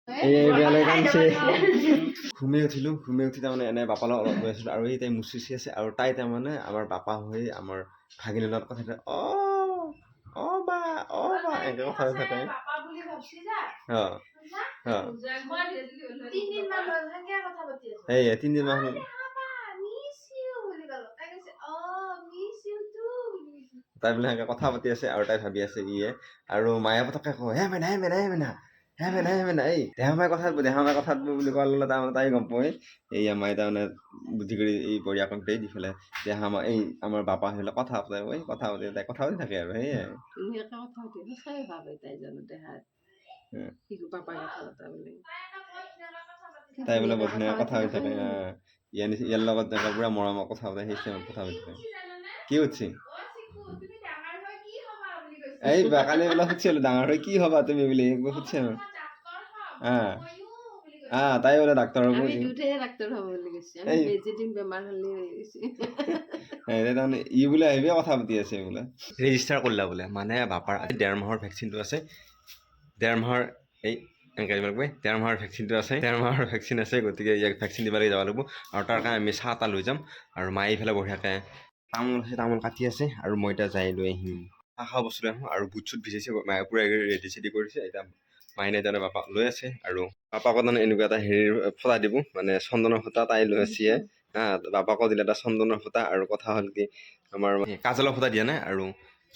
এইবিলাক কামছে ঘুমে উঠি তাৰমানে এনে বাপাৰ লগত অলপ গৈ আছিলোঁ আৰু এই তাই মুচি আছে আৰু তাই তাৰমানে আমাৰ বাপা হৈ আমাৰ ভাগিনৰ লগত কথা থাকে বা এনেকৈ কথা থাকে এই 3 দিন মান তাই বোলে সেনেকৈ কথা পাতি আছে আৰু তাই ভাবি আছে আৰু মায়ে পতককে কয় হে মেনা এই দেহামাই কথাত বুলি কোৱাৰ লগে তাৰমানে তাই গম পায় এই আমাৰ তাৰমানে বুদ্ধি কৰি এই বঢ়িয়াকক দেই দি পেলাই দেহামা এই আমাৰ বাপা হ'লে কথা পাতি তাই কথা পাতি থাকে আৰু সেয়াই তাই বোলে বৰ ধুনীয়া কথা পাতি থাকে ইয়াৰ লগত পুৰা মৰমৰ কথা পাতে সেই কথা পাতি থাকে কি উঠছি এই কালি বোলে সুধিছিলো ডাঙৰ হৈ কি হবা তুমি বুলি সুধিছে তাই বোলে ডাক্তৰ হ'ব তাৰমানে বোলে আহিবি কথা পাতি আছে বোলে ৰেজিষ্টাৰ কৰিলা বোলে মানে বাপাৰ 1.5 মাহৰ ভেকচিনটো আছে 1.5 মাহৰ এই এনেকৈ দিব লাগিব 1.5 মাহৰ ভেকচিনটো আছে 1.5 মাহৰ ভেকচিন আছে গতিকে ইয়াক ভেকচিন দিবলৈ যাব লাগিব আৰু তাৰ কাৰণে আমি চাহ এটা লৈ যাম আৰু মায়ে ইফালে বঢ়িয়াকৈ তামোল কাটি আছে আৰু মই এতিয়া যাই লৈ আহিম খোৱা বস্তু লৈ আহোঁ আৰু বুট চুট ভিজাইছে মায়ে পূৰা ৰেডি কৰিছে এতিয়া মাইনে তাৰমানে বাপাক লৈ আছে আৰু বাপাকো তাৰমানে এনেকুৱা এটা হেৰিৰ ফটা দিব মানে চন্দনৰ ফটা তাই লৈ আছে বাপাকো দিলে এটা চন্দনৰ ফটা আৰু কথা হ'ল কি আমাৰ কাজলৰ ফটা দিয়া নাই আৰু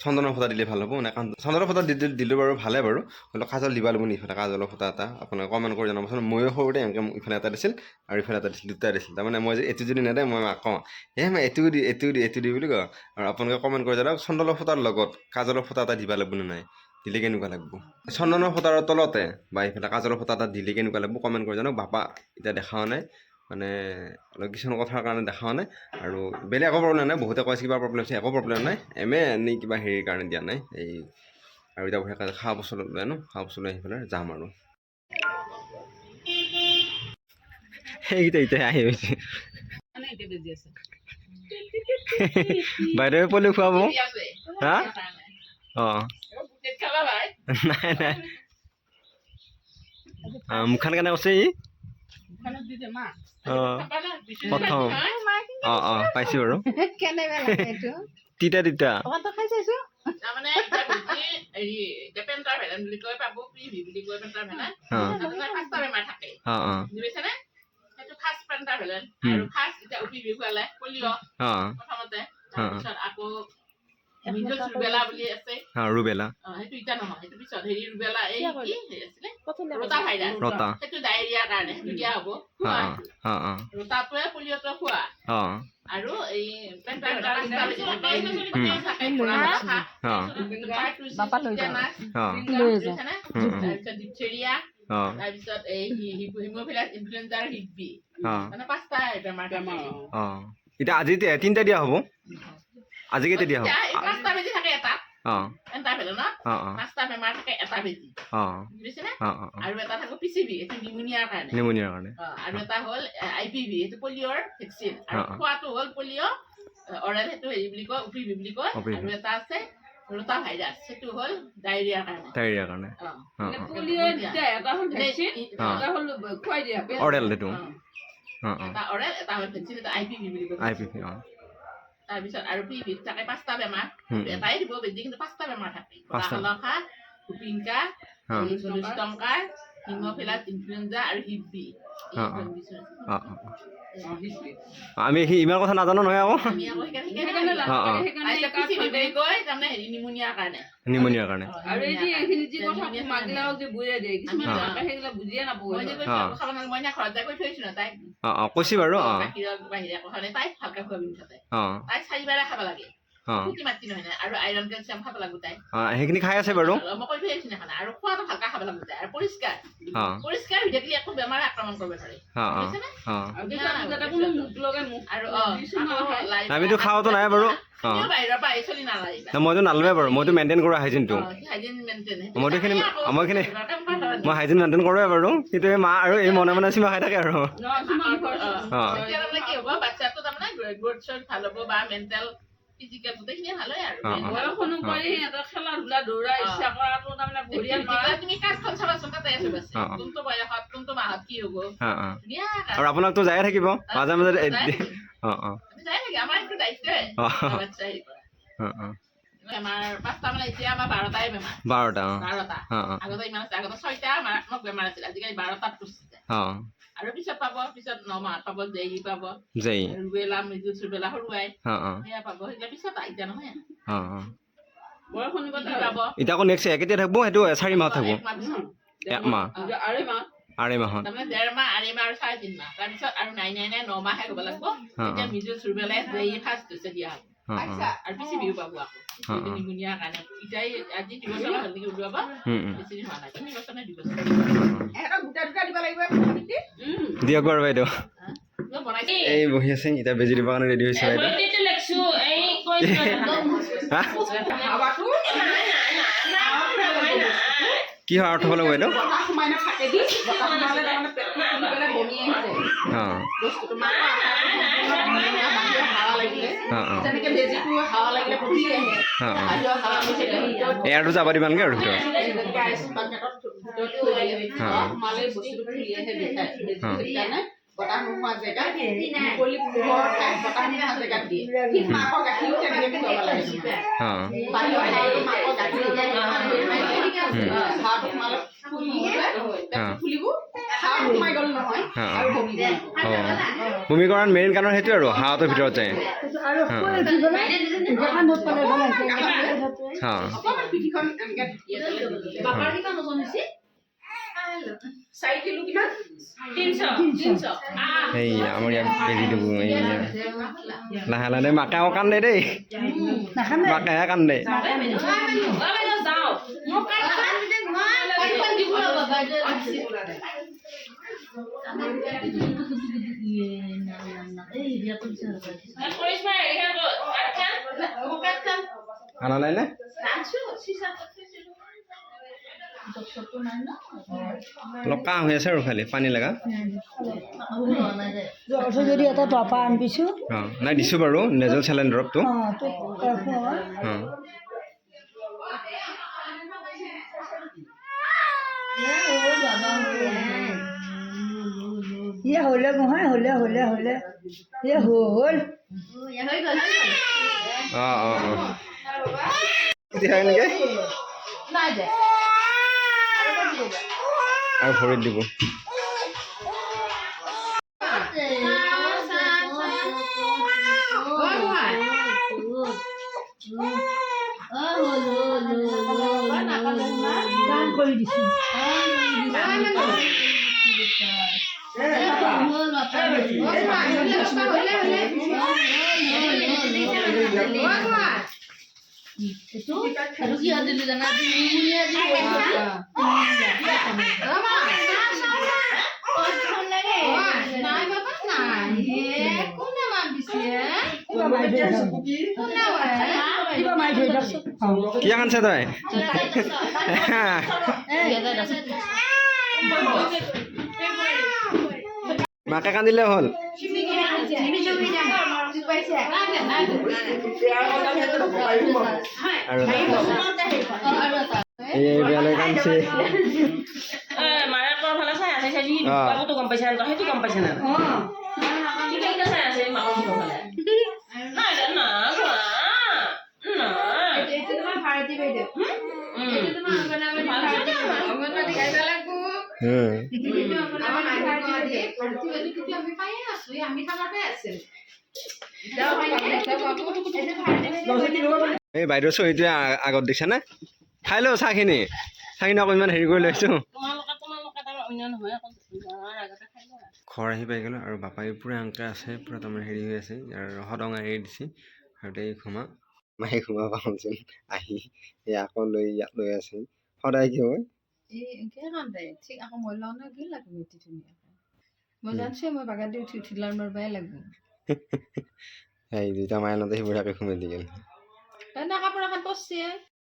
চন্দনৰ ফটা দিলে ভাল হ'ব মানে কাৰণ চন্দনৰ ফটা দিলে বাৰু ভালে বাৰু হ'লেও কাজল দিব লাগিব ইফালে কাজলৰ ফটা এটা আপোনালোকে কমেণ্ট কৰি জনাবচোন ময়ো সৰুতে এনেকৈ ইফালে এটা দিছিল আৰু ইফালে এটা দিছিল দুটা দিছিল তাৰমানে মই যে এইটো যদি নেদে মই মাক কওঁ মই এইটো দি বুলি কওঁ আৰু আপোনালোকে কমেণ্ট কৰি জনাওক চন্দনৰ ফটাৰ লগত কাজলৰ ফটা এটা দিব লাগিব নে নাই দিলে কেনেকুৱা লাগিব চন্দনৰ ফটাৰ তলতে বা ইফালে কাজলৰ ফটা এটা দিলে কেনেকুৱা লাগিব কমেণ্ট কৰি জানক বাপা এতিয়া দেখাও নাই মানে অলপ কিছুমান কথাৰ কাৰণে দেখাও নাই আৰু বেলেগ একো প্ৰব্লেম নাই বহুতে কৈছে কিবা প্ৰব্লেম আছে একো প্ৰব্লেম নাই এনেই কিবা হেৰিৰ কাৰণে দিয়া নাই এই আৰু এতিয়া বঢ়িয়াকৈ খোৱা বস্তু লৈ আনো খোৱা বস্তু লৈ আহি পেলাই যাম আৰু সেইকেইটা আহি গৈছে বাইদেৱে পলি খুৱাব হা নাই মুখখন কেনে কৈছে প্ৰথম পাইছো বাৰু তিতা ৰুবেলা আৰু এই তাৰপিছত এই হিমোফিলাছ ইনফ্লুৱেঞ্জাৰ হিপি মানে 5টা বেমাৰ এতিয়া আজি 3টা দিয়া হ'ব আজি কেইটা দিয়া হ'ব 5টা বেজি থাকে এটা পাঁচটা বেমাৰ থাকে এটা বেজি বুজিছেনে আৰু এটা থাকে পিচিবি এইটো নিউমোনিয়াৰ কাৰণে আৰু এটা হ'ল IPV এইটো পলিঅ'ৰ ভেকচিন আৰু খোৱাটো হ'ল পলিঅ' অৰেল সেইটো হেৰি বুলি কয় UPV বুলি কয় আৰু এটা আছে ৰোটা ভাইৰাছ সেইটো হ'ল ডায়েৰিয়াৰ কাৰণে পলিঅ' এটা হ'ল ভেকচিন এটা হ'ল খুৱাই দিয়া অৰেল সেইটো এটা অৰেল এটা হ'ল ভেকচিন এটা IPV বুলি কয় তাৰপিছত আৰু পিভিত থাকে 5টা বেমাৰ এটাই দিব বেজি কিন্তু 5টা বেমাৰ থাকে হালখা কুপিংকা জলুষ্টংকাৰ হিমোফিলাছ ইনফ্লুৱেঞ্জা আৰু হিপি আমি ইমান কথা নাজানো নহয় আকৌ নিউমোনিয়াৰ কাৰণে আৰু এই যে এইখিনি যি কথা মাগিলাও যে বুজাই দিয়ে কিছুমান সেইবিলাক বুজিয়ে নাপায় মই না ঘৰত যাই কৈ থৈছো না তাই কৈছি বাৰু বাহিৰা কথা নাই তাই ভালকে খুৱাবি মুঠতে তাই 4বাৰে খাব লাগে কি মাতি নহয় না আৰু আইৰন কেলছিয়াম খাব লাগিব তাই সেইখিনি খাই আছে বাৰু মই কৈ থৈছো না আৰু খোৱাটো ভালকে খাব লাগিব তাই আৰু পৰিষ্কাৰ হৈ থাকিলে একো বেমাৰে আক্ৰমণ কৰিব নোৱাৰে বুজিছেনে আৰু আমিতো খাওঁতো নাই বাৰু বাহিৰৰ পৰা চলি নালাগে মইতো নালাগে বাৰু মইতো মেইনটেইন কৰোঁ হাইজিনটো মই হাইজিন মেইনটেইন কৰোঁৱে বাৰু কিন্তু এই মা আৰু এই মনে মনে চিমা খাই থাকে আৰু কি হ'ব বাচ্ছাটো তাৰমানে গ্ৰোথ ভাল হ'ব বা মেণ্টেল ফিজিকেল গোটেইখিনি ভালেই আৰু বয়স অনুসৰি সিহঁতৰ খেলা ধূলা দৌৰা ইচ্ছা কৰাটো তাৰমানে ভৰিয়াল মাৰা তুমি কাজখন চাবাচোন তাতে আছে বাছে কোনটো বয়সত কোনটো মাহত কি হ'ব ধুনীয়া আৰু আপোনাকতো যায়ে থাকিব মাজে মাজে যাই থাকে আমাৰ এইটো দায়িত্বই বাচ্চা হেৰি কৰা বেমাৰ 5টা মানে এতিয়া আমাৰ 12টাই বেমাৰ 12টা আগতে ইমান আছে আগতে 6টা মাৰাত্মক বেমাৰ আছিল আজিকালি 12টাত পুষ্টি যায় আৰু পিছত পাব পিছত 9 মাহত পাব জেই পাব ৰুবেলা মৃদু চুবেলা সৰুৱাই সেয়া পাব সেইবিলাক পিছত এতিয়া নহয় বয়স অনুগত পাব এতিয়া আকৌ নেক্সট কেতিয়া থাকিব সেইটো 4 মাহ থাকিব 1 মাহ আঢ়ৈ মাহত তাৰমানে 1.5 মাহ আঢ়ৈ মাহ আৰু 3.5 মাহ তাৰপিছত আৰু 9 মাহে হ'ব লাগিব এতিয়া মৃদু চুবেলাই জেই ফাৰ্ষ্ট হৈছে দিয়া হ'ব আৰু বেছি বিহু পাব আকৌ নিমুনীয়া কাৰণে ইটাই আজি 2 বছৰ হ'ল নেকি উলিয়াব বেছি দিন হোৱা নাই 3 বছৰ নে 2 বছৰ এহেঁতক দুটা দিব লাগিব দিয়ক বাৰু বাইদেউ এই বহি আছে এতিয়া বেজি দিবৰ কাৰণে ৰেডি হৈছে বাইদেউ কি হয় অৰ্থ পালো বাইদেউ এয়াৰটো যাব দিবানগে আৰু ভিতৰত বতাহ নোহোৱা জেগাত মুকলি পোহৰ ঠাইত বতাহ নোহোৱা জেগাত দিয়ে ঠিক মাকৰ গাখীৰো তেনেকৈ খুৱাব লাগে বাহিৰৰ হাঁহটো মাকৰ গাখীৰ হাঁহটো সোমালে ফুলিব হাঁহ সোমাই গ'ল নহয় আৰু বমি কৰাৰ মেইন কাৰণ সেইটো আৰু হাঁহটোৰ ভিতৰত যায় এই আমাৰ ইয়াত বেজি দিব লাহে লাহে মাকে আকৌ কান্দে দেই মাকেহে কান্দে আনা নাই নে অলপ কাহ হৈ আছে আৰু খালি পানী লগা যদি এটা টপা আনিছো নাই দিছো বাৰু নেজেল চেলেন দৰৱটো হলে নহয় হলে হলে হলে হল আৰু ভৰিত দিব কৰি দিছো কি আনছে তই মাকে কান্দিলে হ'ল বিয়ালৈ কান্দছে গম পাইছা সেইটো গম পাইছা না চাই আছে এই বাইদেউ চহীটোৱে আগত দেখিছা নে খাই লওঁ চাহখিনি আকৌ ইমান হেৰি কৰি লৈছো ঘৰ আহি পাই গ'লোঁ আৰু বাপাই পূৰা আংকা আছে পূৰা তাৰমানে হেৰি হৈ আছে আৰু সদং এৰি দিছে আৰু তাই ঘুমা মায়ে ঘুমা পাওঁচোন আহি এই আকৌ ইয়াত লৈ আছে সদায় কি হয় ঠিক আকৌ মই লওঁ ন কি লাগব মই জানছো মই বাগান দি উঠিলাৰ মোৰ বেয়া লাগব এই দুইটা মাইনতে সেইবোৰাকে ঘুমাই দি গ'ল কাপোৰ এখন পৰছে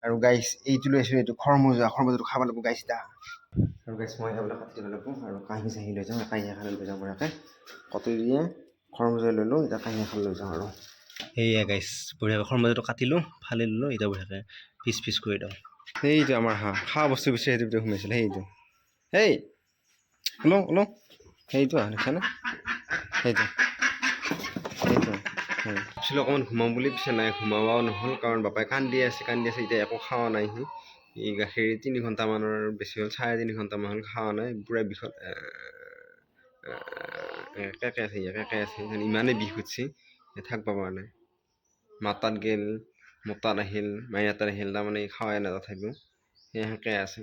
আৰু গাইছ এইটো লৈছোঁ এইটো খৰমুজাটো খাব লাগিব গাইছ দা আৰু গাইছ মই সেইবিলাক কাটি দিব লাগিব আৰু কাঁহী চাহী লৈ যাওঁ কাঁহী এখন লৈ যাওঁ পৰাকৈ কটৰিয়ে খৰমুজাই লৈ লওঁ এতিয়া কাঁহী এখন লৈ যাওঁ আৰু সেয়া গাইছ বঢ়িয়াকৈ খৰমাজটো কাটিলোঁ ফালি ল'লোঁ এতিয়া বঢ়িয়াকৈ পিচ পিচ কৰি দিওঁ সেইটো আমাৰ হাঁহ খোৱা বস্তু বিচাৰি সেইটো ভিতৰত সোমাইছিল সেইটো সেই ওলওঁ ওলওঁ সেইটো দেখিছানে সেইটো সেইটো ভাবিছিলোঁ অকণমান ঘুমাম বুলি পিছে নাই ঘুমাবাও নহ'ল কাৰণ বাপাই কান্দি আছে এতিয়া একো খোৱা নাই সি এই গাখীৰ 3 ঘণ্টামানৰ বেছি হ'ল 3.5 ঘণ্টামান হ'ল খোৱা নাই পূৰা বিষত কেঁকে আছে ইমানেই বিষ উঠছি থাকিব পৰা নাই মাতাত গেল মতাত আহিল মাইনাতাত আহিল তাৰমানে খাৱাই নাই তথাপিও সেয়াকৈ আছে